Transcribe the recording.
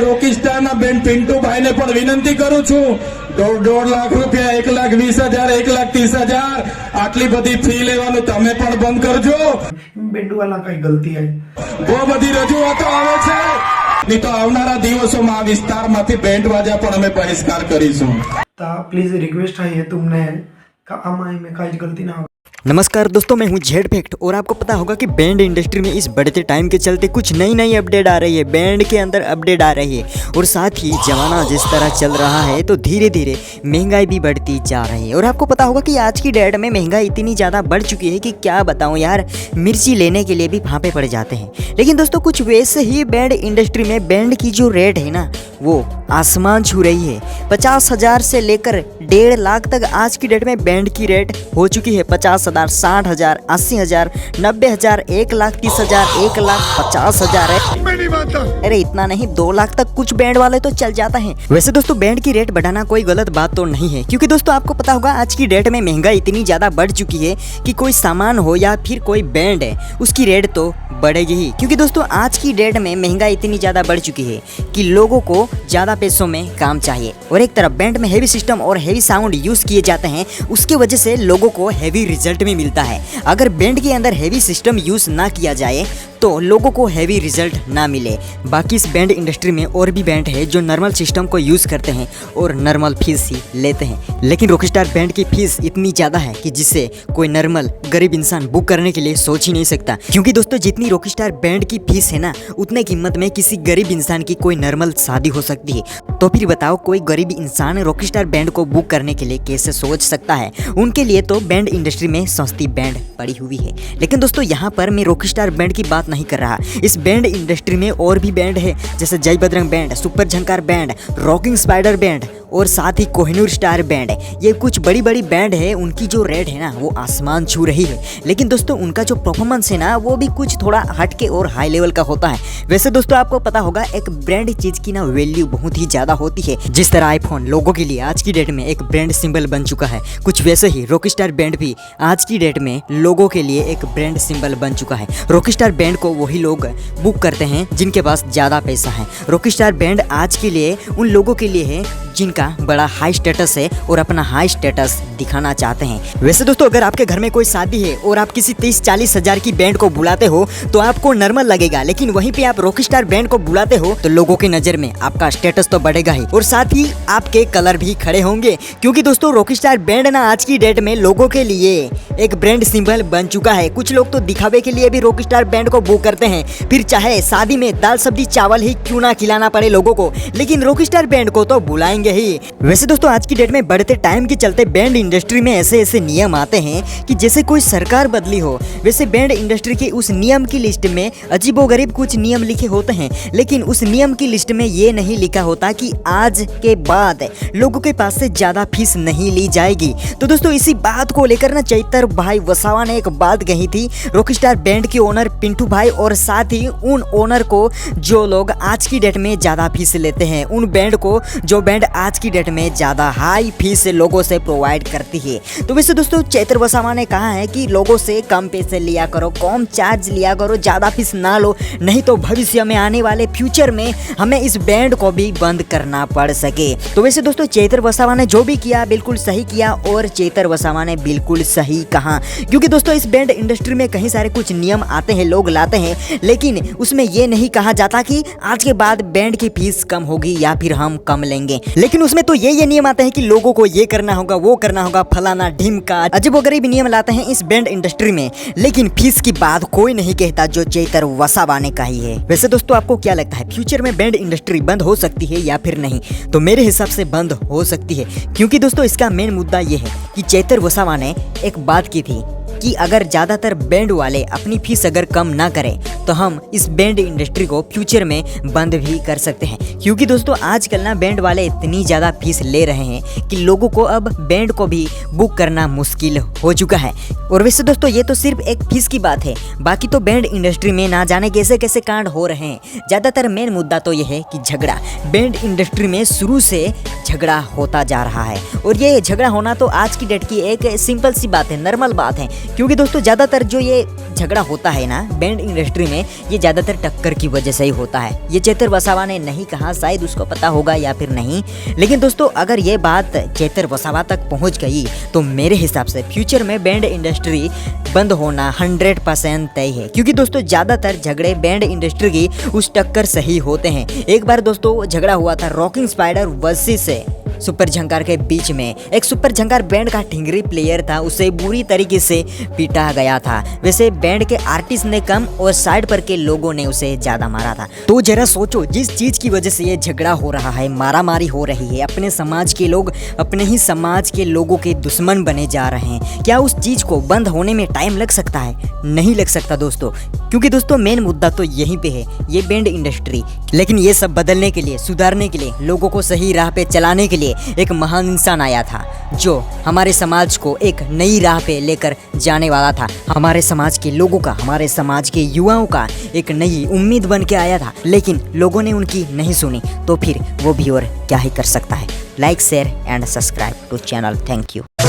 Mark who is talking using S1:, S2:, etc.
S1: રોકીસ્ટારના બેન પિન્ટુભાઈને પણ વિનંતી કરું છું, 1.5 લાખ રૂપિયા, 1,20,000, 1,30,000 આટલી બધી ફી લેવાનું તમે પણ બંધ કરજો।
S2: બેન્ડવાલા કઈ ગલતી है
S1: બહુ બધી રજૂઆતો આવે છે, નહીં તો આવનારા દિવસોમાં આ વિસ્તારમાંથી બેન્ડ વાજા પણ અમે બહિષ્કાર કરીશું।
S2: प्लीज रिक्वेस्ट है तुमने आमा में कई गलती ना हो।
S3: नमस्कार दोस्तों, मैं हूं जेड फैक्ट और आपको पता होगा कि बैंड इंडस्ट्री में इस बढ़ते टाइम के चलते कुछ नई अपडेट आ रही है, बैंड के अंदर अपडेट आ रही है और साथ ही जमाना जिस तरह चल रहा है तो धीरे धीरे महंगाई भी बढ़ती जा रही है। और आपको पता होगा कि आज की डेट में महंगाई इतनी ज़्यादा बढ़ चुकी है कि क्या बताऊं यार, मिर्ची लेने के लिए भी फांपे पड़ जाते हैं। लेकिन दोस्तों कुछ वैसे ही बैंड इंडस्ट्री में बैंड की जो रेट है ना वो आसमान छू रही है। 50,000 से लेकर 1.5 लाख तक आज की डेट में बैंड की रेट हो चुकी है। 50,000, 60,000, 80,000, 90,000, 1,30,000, 1,50,000 है। अरे इतना नहीं, 2 लाख तक कुछ बैंड वाले तो चल जाता है। वैसे दोस्तों बैंड की रेट बढ़ाना कोई गलत बात तो नहीं है, क्योंकि दोस्तों आपको पता होगा आज की डेट में महंगाई इतनी ज़्यादा बढ़ चुकी है कि कोई सामान हो या फिर कोई बैंड है उसकी रेट तो बढ़ेगी ही। क्योंकि दोस्तों आज की डेट में महंगाई इतनी ज़्यादा बढ़ चुकी है कि लोगों को ज़्यादा पैसों में काम चाहिए और एक तरफ बैंड में हैवी सिस्टम और हैवी साउंड यूज़ किए जाते हैं, उसके वजह से लोगों को हैवी रिजल्ट भी मिलता है। अगर बैंड के अंदर हैवी सिस्टम यूज़ ना किया जाए तो लोगों को हैवी रिजल्ट ना मिले। बाकी इस बैंड इंडस्ट्री में और भी बैंड है जो नॉर्मल सिस्टम को यूज़ करते हैं और नॉर्मल फीस ही लेते हैं, लेकिन रॉकस्टार बैंड की फीस इतनी ज़्यादा है कि जिससे कोई नॉर्मल गरीब इंसान बुक करने के लिए सोच ही नहीं सकता। क्योंकि दोस्तों जितनी रॉकस्टार बैंड की फीस है ना उतने कीमत में किसी गरीब इंसान की कोई नॉर्मल शादी हो सकती है। तो फिर बताओ कोई गरीब इंसान रॉकस्टार बैंड को बुक करने के लिए कैसे सोच सकता है? उनके लिए तो बैंड इंडस्ट्री में सस्ती बैंड पड़ी हुई है। लेकिन दोस्तों यहाँ पर मैं रॉकस्टार बैंड की बात नहीं कर रहा, इस बैंड इंडस्ट्री में और भी बैंड है जैसे Jai Bajrang band, super Jhankar band, rocking spider band और साथ ही कोहिनूर स्टार बैंड। ये कुछ बड़ी बैंड है, उनकी जो रेट है ना वो आसमान छू रही है। लेकिन दोस्तों उनका जो परफॉर्मेंस है ना वो भी कुछ थोड़ा हटके और हाई लेवल का होता है। वैसे दोस्तों आपको पता होगा एक ब्रांड चीज की ना वैल्यू बहुत ही ज्यादा होती है। जिस तरह आईफोन लोगों के लिए आज की डेट में एक ब्रांड सिंबल बन चुका है, कुछ वैसे ही रॉकस्टार बैंड भी आज की डेट में लोगों के लिए एक ब्रांड सिंबल बन चुका है। रॉकस्टार बैंड को वही लोग बुक करते हैं जिनके पास ज्यादा पैसा है। रॉकस्टार बैंड आज के लिए उन लोगों के लिए है जिनका बड़ा हाई स्टेटस है और अपना हाई स्टेटस दिखाना चाहते हैं। वैसे दोस्तों अगर आपके घर में कोई शादी है और आप किसी 30-40 हजार की बैंड को बुलाते हो तो आपको नॉर्मल लगेगा, लेकिन वहीं पे आप रॉकस्टार बैंड को बुलाते हो तो लोगों की नजर में आपका स्टेटस तो बढ़ेगा ही और साथ ही आपके कलर भी खड़े होंगे। क्योंकि दोस्तों रॉकस्टार बैंड ना आज की डेट में लोगों के लिए एक ब्रांड सिंबल बन चुका है। कुछ लोग तो दिखावे के लिए भी रॉकस्टार बैंड को बुक करते हैं, फिर चाहे शादी में दाल सब्जी चावल ही क्यों ना खिलाना पड़े लोगों को, लेकिन रॉकस्टार बैंड को तो बुलाएंगे ही। वैसे दोस्तों आज की डेट में बढ़ते टाइम के चलते बैंड इंडस्ट्री में ऐसे नियम आते हैं कि जैसे कोई सरकार बदली हो वैसे बैंड इंडस्ट्री के उस नियम की लिस्ट में अजीबोगरीब कुछ नियम लिखे होते हैं, लेकिन उस नियम की लिस्ट में ये नहीं लिखा होता कि आज के बाद लोगों के पास से ज्यादा फीस नहीं ली जाएगी। तो दोस्तों इसी बात को लेकर ना चैतर भाई वसावा ने एक बात कही थी रॉकस्टार बैंड के ओनर पिंटू भाई और साथ ही उन ओनर को जो लोग आज की डेट में ज्यादा फीस लेते हैं, उन बैंड को जो बैंड आज की डेट में ज्यादा हाई फीस लोगों से प्रोवाइड करती है। तो वैसे दोस्तों चैतर वसावा ने कहा है कि लोगों से कम पैसे लिया करो, कम चार्ज लिया करो, ज्यादा फीस ना लो, नहीं तो भविष्य में आने वाले फ्यूचर में हमें इस बैंड को भी बंद करना पड़ सके। तो वैसे दोस्तों चैतर वसावा ने जो भी किया बिल्कुल सही किया और चैतर वसावा ने बिल्कुल सही कहा। क्योंकि दोस्तों इस बैंड इंडस्ट्री में कई सारे कुछ नियम आते हैं, लोग लाते हैं, लेकिन उसमें ये नहीं कहा जाता कि आज के बाद बैंड की फीस कम होगी या फिर हम कम लेंगे। लेकिन उसमें तो ये नियम आते हैं कि लोगों को ये करना होगा, वो करना होगा, फलाना ढिमका अजीबोगरीब नियम लाते हैं इस बैंड इंडस्ट्री में, लेकिन फीस की बात कोई नहीं कहता जो चैतर वसावा ने कही है। वैसे दोस्तों आपको क्या लगता है फ्यूचर में बैंड इंडस्ट्री बंद हो सकती है या फिर नहीं? तो मेरे हिसाब से बंद हो सकती है, क्योंकि दोस्तों इसका मेन मुद्दा ये है कि चैतर वसावा ने एक बात की थी कि अगर ज़्यादातर बैंड वाले अपनी फीस अगर कम ना करें तो हम इस बैंड इंडस्ट्री को फ्यूचर में बंद भी कर सकते हैं। क्योंकि दोस्तों आजकल ना बैंड वाले इतनी ज़्यादा फीस ले रहे हैं कि लोगों को अब बैंड को भी बुक करना मुश्किल हो चुका है। और वैसे दोस्तों ये तो सिर्फ एक फीस की बात है, बाकी तो बैंड इंडस्ट्री में ना जाने कैसे कैसे कांड हो रहे हैं। ज़्यादातर मेन मुद्दा तो ये है कि झगड़ा, बैंड इंडस्ट्री में शुरू से झगड़ा होता जा रहा है और ये झगड़ा होना तो आज की डेट की एक सिंपल सी बात है, नॉर्मल बात है। क्योंकि दोस्तों ज़्यादातर जो ये झगड़ा होता है ना बैंड इंडस्ट्री में, ये ज़्यादातर टक्कर की वजह से ही होता है। ये चेतर वसावा ने नहीं कहा, शायद उसको पता होगा या फिर नहीं, लेकिन दोस्तों अगर ये बात चेतर वसावा तक पहुंच गई तो मेरे हिसाब से फ्यूचर में बैंड इंडस्ट्री बंद होना 100% तय है। क्योंकि दोस्तों ज़्यादातर झगड़े बैंड इंडस्ट्री की उस टक्कर से ही होते हैं। एक बार दोस्तों झगड़ा हुआ था रॉकिंग स्पाइडर वर्सेस सुपर झंकार के बीच में। एक सुपर झंकार बैंड का ठिंगरी प्लेयर था, उसे बुरी तरीके से पीटा गया था। वैसे बैंड के आर्टिस्ट ने कम और साइड पर के लोगों ने उसे ज्यादा मारा था। तो जरा सोचो, जिस चीज की वजह से ये झगड़ा हो रहा है, मारामारी हो रही है, अपने समाज के लोग अपने ही समाज के लोगों के दुश्मन बने जा रहे हैं, क्या उस चीज को बंद होने में टाइम लग सकता है? नहीं लग सकता दोस्तों, क्योंकि दोस्तों मेन मुद्दा तो यहीं पे है, ये बैंड इंडस्ट्री। लेकिन ये सब बदलने के लिए, सुधारने के लिए, लोगों को सही राह पे चलाने के लिए एक महान इंसान आया था, जो हमारे समाज को एक नई राह पे लेकर जाने वाला था। हमारे समाज के लोगों का, हमारे समाज के युवाओं का एक नई उम्मीद बन के आया था, लेकिन लोगों ने उनकी नहीं सुनी। तो फिर वो भी और क्या ही कर सकता है। Like, share and subscribe to channel. Thank you.